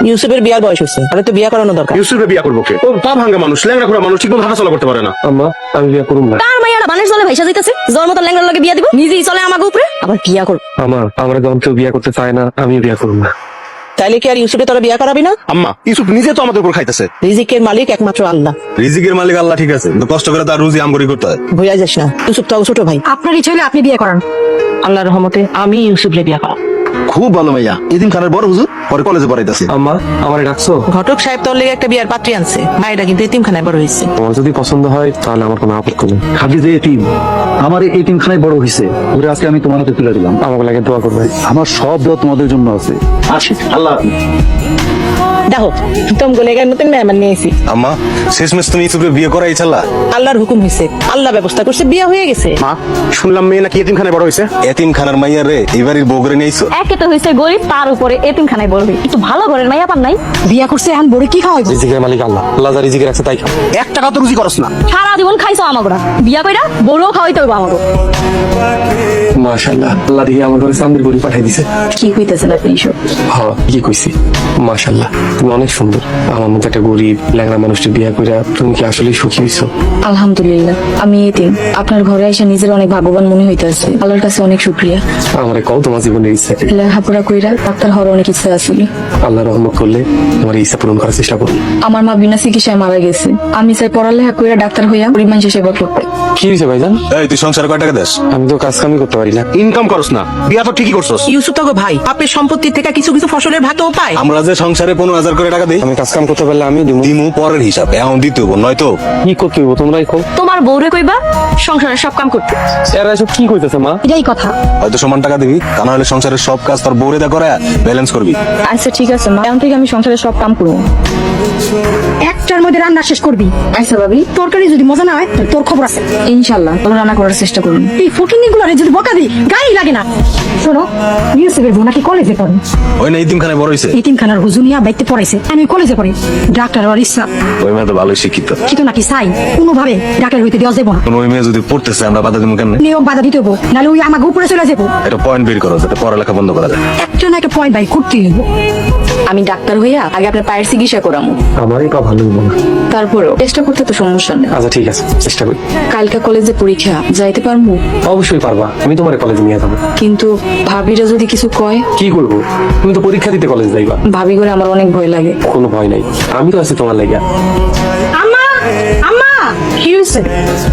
ইউসুফের বিয়ার বয়স হয়েছে, আরে তো বিয়া করানো দরকার। ইউসুফে বিয়া করবো কে? ও পা ভাঙ্গা মানুষ, ল্যাংড়া ঘোরা মানুষ, ঠিকমতো হাঁটাচলা করতে পারে না। আম্মা আমি বিয়া করব না। কার মাইয়ারা বানের চলে ভাইসা যাইতেছে, জোর মতো ল্যাংড়ার লগে বিয়া দিব, নিজেই চলে আমাকে উপরে আবার বিয়া করব। আমার যখন কেউ বিয়া করতে চায় না, আমি বিয়া করব না। তাইলে কি আর ইউসুফে তোরা বিয়া করাবি না? আম্মা ইউসুফ নিজে তো আমাদের উপর খাইতেছে। রিজিকের মালিক একমাত্র আল্লাহ। রিজিকের মালিক আল্লাহ, ঠিক আছে, কিন্তু কষ্ট করে তার রুজি আমগরি করতে হয়। ভুয়া যাস না, ইউসুফ তো ছোট ভাই। আপনার ইচ্ছে হলে আপনি বিয়ে করান। আল্লাহর রহমতে আমি ইউসুফরে বিয়া করাম। খুব ভালো মাইয়া, এদিন খানের বড় হুজুর, পরে কলেজে পড়াইতেছে। আম্মা আমারে ডাকছো? ঘটক সাহেব তোর লেগে একটা বিয়ার পাত্রী আনছে, মায়েরা কিন্তু এতিমখানায় বড় হয়েছে। তোমার যদি পছন্দ হয় তাহলে আমার কোনো আপত্তি নেই। খাদি যে এতিম, আমার এই এতিমখানায় বড় হয়েছে, ওরে আজকে আমি তোমার হাতে তুলে দিলাম। আমাকে লাগে দোয়া করবে। আমার সব দোয়া তোমাদের জন্য আছে। আসি, আল্লাহ হাফেজ। দেখো তুমি গোলেগার নতুন মেহমান নিয়েছি। আম্মা শেষমেশ তুমি ইউসুফে বিয়ে করাই চালা? আল্লাহর হুকুম হয়েছে, আল্লাহ ব্যবস্থা করছে, বিয়া হয়ে গেছে। মা শুনলাম মেয়ে নাকি এতিমখানায় বড় হয়েছে। এতিম খানার মাইয়া রে এবারই বউ করে নিয়েছো। একে তো হয়েছে গরিব, তার উপরে এতিমখানায় বলবি, একটু ভালো ঘরের মাইয়া পান নাই, বিয়া করছে এখন বড় কি খাওয়াইব? রিজিকের মালিক আল্লাহ, আল্লাহ যা রিজিকে রাখছে তাই খাও। 1 টাকা তো রুজি করছ না। সারা জীবন খাইছো আমাগরা, বিয়া কইরা বড় খাওয়াইতে হইব আমাগো। মাশাআল্লাহ, আল্লাহ দিয়ে আমার ঘরে চান্দির বড়ি পাঠাই দিছে। কি কইতেছেন আপনি এসব? হ্যাঁ কি কইছি, মাশাআল্লাহ তুমি অনেক সুন্দর। আমার মতো একটা গরিব ল্যাংড়া মানুষকে বিয়ে কইরা তুমি কি আসলেই সুখী হইছো? আলহামদুলিল্লাহ, আমি এতিম, আপনার ঘরে এসে নিজের অনেক ভাগ্যবান মনে হইতেছে। আল্লাহর কাছে অনেক শুকরিয়া। আমারে কও তোমার জীবনের ইচ্ছা কি? লেখাপড়া কইরা ডাক্তার হওয়ার অনেক ইচ্ছা আছিল। আল্লাহ রহমত করলে তোমার এই ইচ্ছা পূরণ করার চেষ্টা করুন। আমার মা বিনা চিকিৎসায় মারা গেছে, আমি চাই পড়ালেখা কইরা ডাক্তার হইয়া গরিব মানুষের সেবা করতে। কি হয়েছে ভাইজান? এই তুই সংসারে কয় টাকা দেস? আমি তো কাজ কামই করতে পারি না। ইনকাম করস না, বিয়া তো ঠিকই করছস। ইউসুফ তো ভাই, বাপের সম্পত্তি থেকে কিছু কিছু ফসলের ভাতও পায়। আমরা যে সংসারে 15,000 করে টাকা দিই, আমি কাজ কাম করতে পারলে আমি দিব। দিমু পরের হিসাব, এখন দিতে হবো, নয়তো কি করতে হইব তোমরাই কও। তোমার বউরে কইবা সংসারের সব কাম করতে। এরা এসব কি কইতেছে মা? এটাই কথা। হয়তো সমান টাকা দিবি, তা না হলে সংসারের সব কাজ তোর বউরে দা করে ব্যালেন্স করবি। আচ্ছা ঠিক আছে মা, এখন থেকে আমি সংসারের সব কাম করবো। একটার মধ্যে রান্না শেষ করবি। আচ্ছা ভাবি, তরকারি যদি মজা না হয় তোর খবর আছে। ইনশাল্লাহ তোমরা রান্না করার চেষ্টা করুন। এই ফকিনি গুলারে যদি বকা দিই গায়ে লাগে না। শোনো, ইউসুফের বোন নাকি কলেজে পড়ে, ওই না ইতিম খানায় বড় হয়েছে। এতিমখানার হুজুনিয়া বাইতে পড়াইছে, আমি কলেজে পড়ে। ডাক্তার হওয়ার ইচ্ছা, ওই মেয়ে তো ভালোই শিক্ষিত, কিন্তু নাকি চাই কোনোভাবে ডাক্তার হইতে দেওয়া যাবো না। কোন ওই মেয়ে যদি পড়তেছে আমরা বাধা দিব কেন? নিয়োগ বাধা দিতে হবো, নাহলে ওই আমাকে উপরে চলে যাবো। এটা পয়েন্ট বের করো যাতে পড়ালেখা বন্ধ করা যায়। একটা না একটা পয়েন্ট বাই করতে হইব। আমি ডাক্তার হইয়া আগে আপনার পায়ের চিকিৎসা করামু, আমারই পা ভালো হইব না। তারপরেও চেষ্টা করতে তো সমস্যা নেই। আচ্ছা ঠিক আছে, চেষ্টা করি। কালকা কলেজে পরীক্ষা, যাইতে পারবো? অবশ্যই পারবা, আমি তোমার কলেজে নিয়ে যাবো। কিন্তু ভাবিরা যদি কিছু কয়? কি করবো, তুমি তো পরীক্ষা দিতে কলেজ যাইবা। ভাবি করে আমার অনেক ভয় লাগে। কোনো ভয় নাই, আমি তো আছি তোমার লাগা। আম্মা, আম্মা, কি হয়েছে?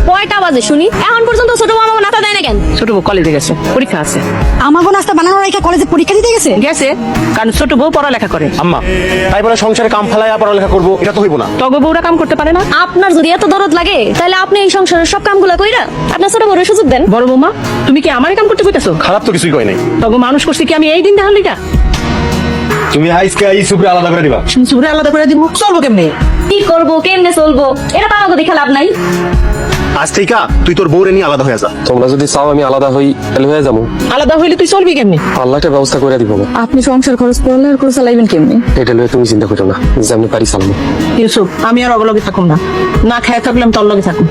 কয়টা বাজে শুনি, এখন পর্যন্ত ছোট মামা নাস্তা দেয় না কেন? ছোট বউ কলেজে গেছে, পরীক্ষা আছে। আমাকে নাস্তা বানানোর রেখে কলেজে পরীক্ষা দিতে গেছে। গেছে কারণ ছোট বউ পড়ালেখা করে। আম্মা তাই বলে সংসারে কাম ফেলাইয়া পড়ালেখা করবো, এটা তো হইব না। তগ বউরা কাম করতে পারে না। আপনার যদি এত দরদ লাগে তাহলে আপনি এই সংসারের সব কামগুলা কইরা আপনার ছোট বড় সুযোগ দেন। বড় বৌমা, তুমি কি আমারই কাম করতে কইতাছো? খারাপ তো কিছুই কয় নাই। তগ মানুষ করছি কি আমি এই দিন দেখার লিগা? তুমি আইসকে ইউসুফরে আলাদা করে দিবা। সুরে আলাদা করে দিব, চলবো কেমনে? কি করবো, কেমনে চলবো, এটা তো আমাকে দেখা লাভ নাই। আজ থেকে তুই তোর বউরে নিয়ে আলাদা হয়ে যা। তোমরা যদি চাও আমি আলাদা হই তাহলে হয়ে যাবো। আলাদা হইলে তুই চলবি কেমনে? আল্লাহ একটা ব্যবস্থা করে দিব। আপনি সংসার খরচ পড়ালেখার খরচ চালাইবেন কেমনে? এটা লয়ে তুমি চিন্তা করো না, যে আমি পারি চালাবো। ইউসুফ, আমি আর অবলগে থাকুম না, না খায় থাকলাম তোর লগে থাকুম।